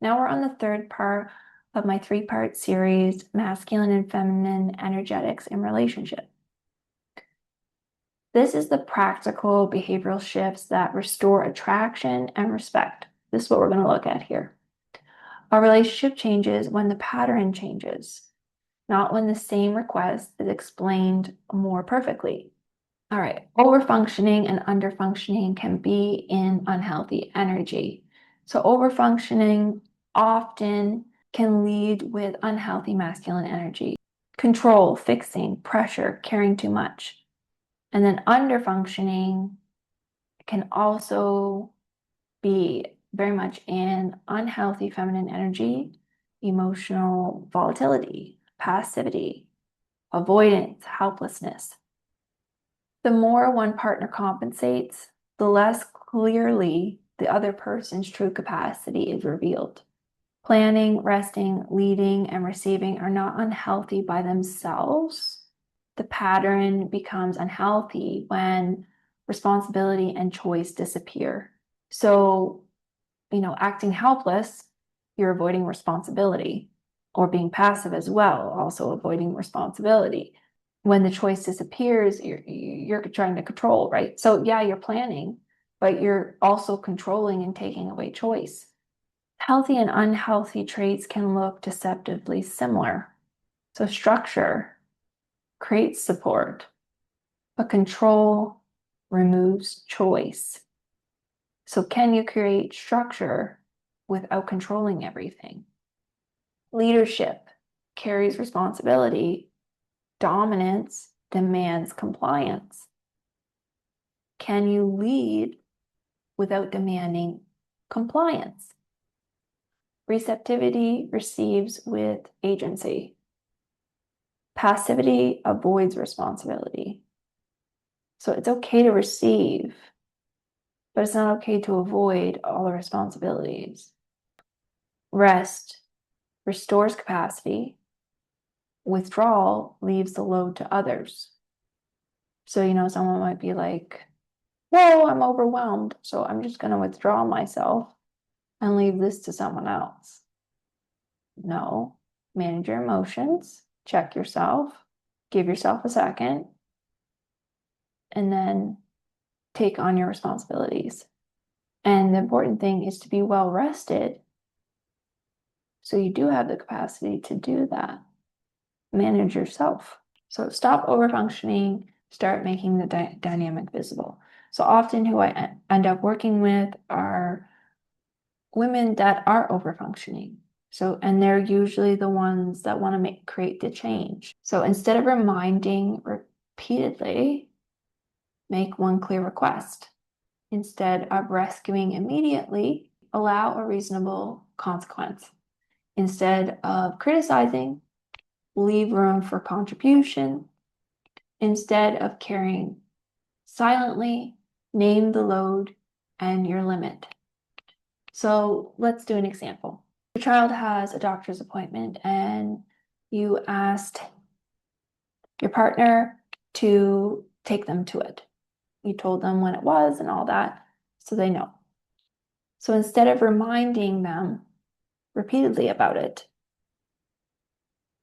Now we're on the third part of my three-part series, Masculine and Feminine Energetics in Relationship. This is the practical behavioral shifts that restore attraction and respect. This is what we're going to look at here. Our relationship changes when the pattern changes, not when the same request is explained more perfectly. All right, overfunctioning and underfunctioning can be in unhealthy energy. So overfunctioning often can lead with unhealthy masculine energy. Control, fixing, pressure, caring too much. And then underfunctioning can also be very much in unhealthy feminine energy, emotional volatility, passivity, avoidance, helplessness. The more one partner compensates, the less clearly the other person's true capacity is revealed. Planning, resting, leading, and receiving are not unhealthy by themselves. The pattern becomes unhealthy when responsibility and choice disappear. So, acting helpless, you're avoiding responsibility, or being passive as well, also avoiding responsibility. When the choice disappears, you're trying to control, right? So yeah, you're planning, but you're also controlling and taking away choice. Healthy and unhealthy traits can look deceptively similar. So structure creates support, but control removes choice. So can you create structure without controlling everything? Leadership carries responsibility. Dominance demands compliance. Can you lead without demanding compliance? Receptivity receives with agency. Passivity avoids responsibility. So it's okay to receive, but it's not okay to avoid all the responsibilities. Rest restores capacity. Withdrawal leaves the load to others. So, someone might be like, whoa, I'm overwhelmed, so I'm just going to withdraw myself and leave this to someone else. No, manage your emotions, check yourself, give yourself a second, and then take on your responsibilities. And the important thing is to be well rested so you do have the capacity to do that. Manage yourself. So stop overfunctioning, start making the dynamic visible. So often who I end up working with are women that are overfunctioning. And they're usually the ones that want to create the change. So instead of reminding repeatedly, make one clear request. Instead of rescuing immediately, allow a reasonable consequence. Instead of criticizing, leave room for contribution. Instead of carrying silently, name the load and your limit. So let's do an example. Your child has a doctor's appointment and you asked your partner to take them to it. You told them when it was and all that, so they know. So instead of reminding them repeatedly about it,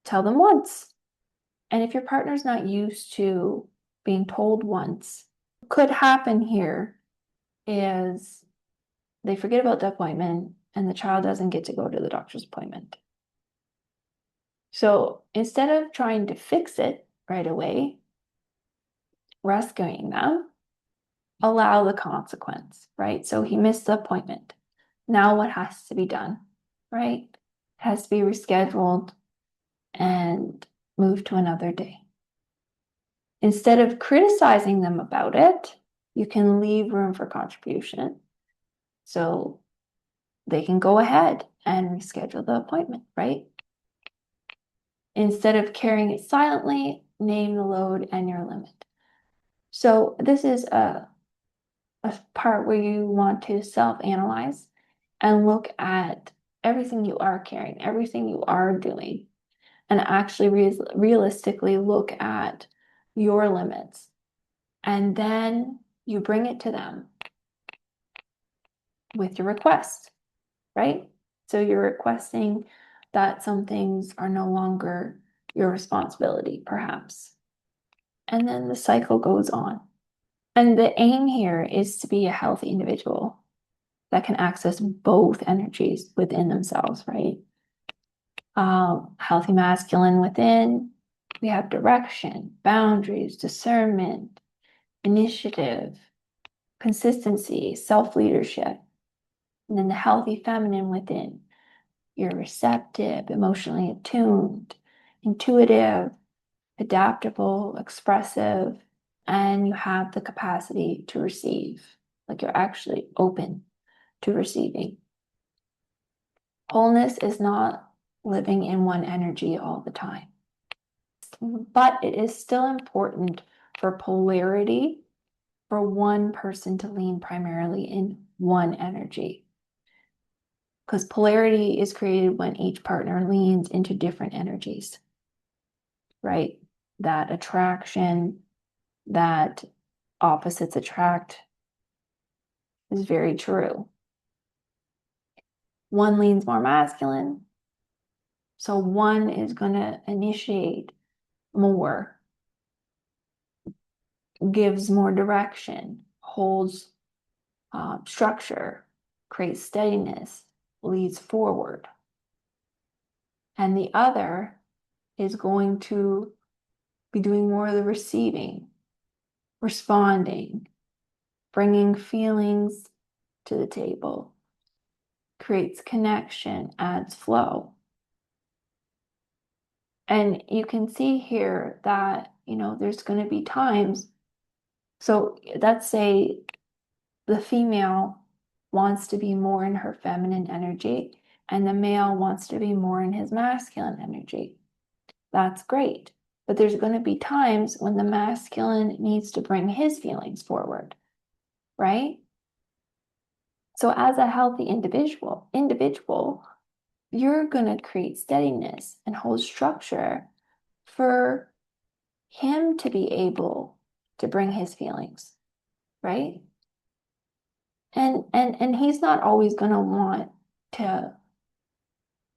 tell them once. And if your partner's not used to being told once, what could happen here is they forget about the appointment and the child doesn't get to go to the doctor's appointment. So instead of trying to fix it right away, rescuing them, allow the consequence, right? So he missed the appointment. Now what has to be done, right? It has to be rescheduled and moved to another day. Instead of criticizing them about it, you can leave room for contribution. So they can go ahead and reschedule the appointment, right? Instead of carrying it silently, name the load and your limit. So this is a part where you want to self-analyze and look at everything you are carrying, everything you are doing, and actually realistically look at your limits. And then you bring it to them with your request, right? So you're requesting that some things are no longer your responsibility, perhaps. And then the cycle goes on. And the aim here is to be a healthy individual that can access both energies within themselves, right? Healthy masculine within, we have direction, boundaries, discernment, initiative, consistency, self-leadership. And then the healthy feminine within, you're receptive, emotionally attuned, intuitive, adaptable, expressive, and you have the capacity to receive. Like you're actually open to receiving. Wholeness is not living in one energy all the time. But it is still important for polarity, for one person to lean primarily in one energy. Because polarity is created when each partner leans into different energies, right? That attraction, that opposites attract is very true. One leans more masculine, so one is going to initiate more, gives more direction, holds structure, creates steadiness, leads forward. And the other is going to be doing more of the receiving, responding, bringing feelings to the table, creates connection, adds flow. And you can see here that, there's going to be times. So let's say the female wants to be more in her feminine energy and the male wants to be more in his masculine energy. That's great. But there's going to be times when the masculine needs to bring his feelings forward, right? So as a healthy individual, you're going to create steadiness and hold structure for him to be able to bring his feelings, right? And he's not always going to want to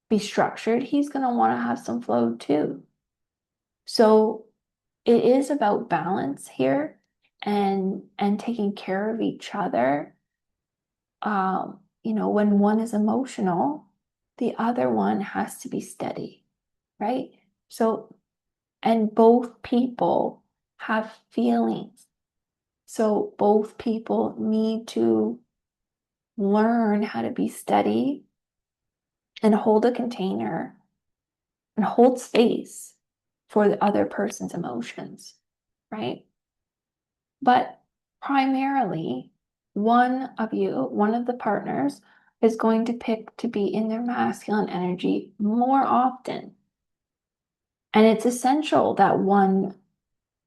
be structured. He's going to want to have some flow too. So it is about balance here and taking care of each other. When one is emotional, the other one has to be steady, right? So, and both people have feelings. So both people need to learn how to be steady and hold a container and hold space for the other person's emotions, right? But primarily, one of the partners, is going to pick to be in their masculine energy more often. And it's essential that one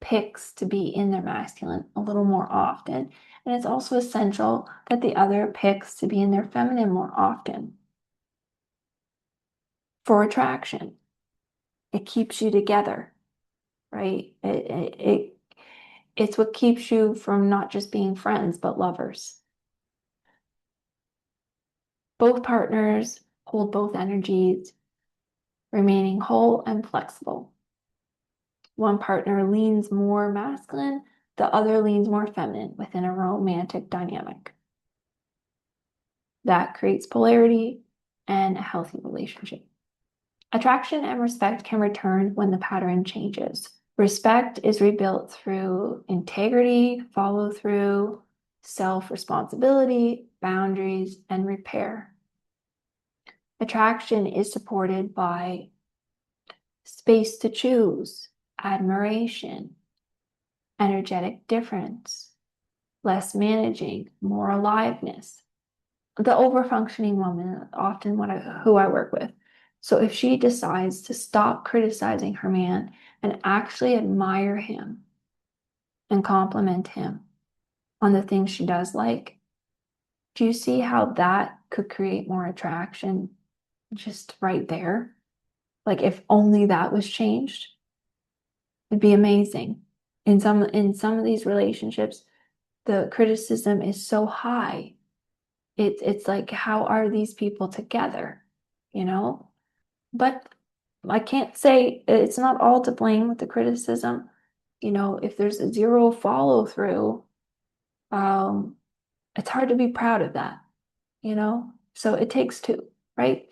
picks to be in their masculine a little more often. And it's also essential that the other picks to be in their feminine more often for attraction. It keeps you together, right? It's what keeps you from not just being friends, but lovers. Both partners hold both energies, remaining whole and flexible. One partner leans more masculine, the other leans more feminine within a romantic dynamic. That creates polarity and a healthy relationship. Attraction and respect can return when the pattern changes. Respect is rebuilt through integrity, follow through, self-responsibility, boundaries, and repair. Attraction is supported by space to choose, admiration, energetic difference, less managing, more aliveness. The overfunctioning woman, often who I work with. So if she decides to stop criticizing her man and actually admire him and compliment him on the things she does like, do you see how that could create more attraction just right there? Like if only that was changed, it'd be amazing. In some of these relationships, the criticism is so high. It's like, how are these people together? you know? But I can't say it's not all to blame with the criticism. If there's a zero follow through, um, it's hard to be proud of that. So it takes two, right?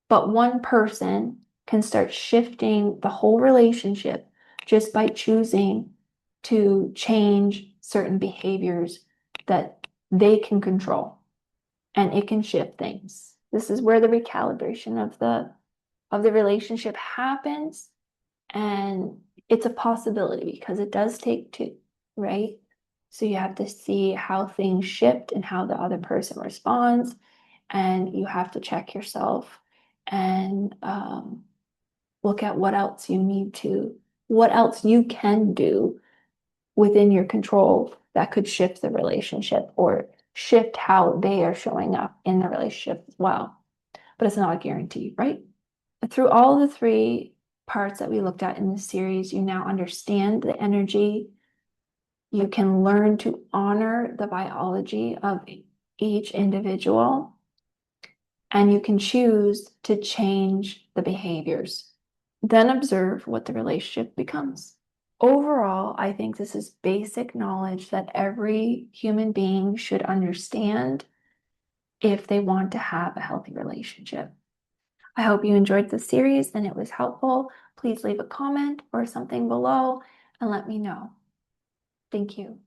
But one person can start shifting the whole relationship just by choosing to change certain behaviors that they can control, and it can shift things. This is where the recalibration of the relationship happens, and it's a possibility because it does take two, right? So you have to see how things shift and how the other person responds, and you have to check yourself and look at what else you can do within your control that could shift the relationship or shift how they are showing up in the relationship as well. But it's not a guarantee, right? Through all the three parts that we looked at in this series, you now understand the energy. You can learn to honor the biology of each individual, and you can choose to change the behaviors. Then observe what the relationship becomes. Overall, I think this is basic knowledge that every human being should understand if they want to have a healthy relationship. I hope you enjoyed the series and it was helpful. Please leave a comment or something below and let me know. Thank you.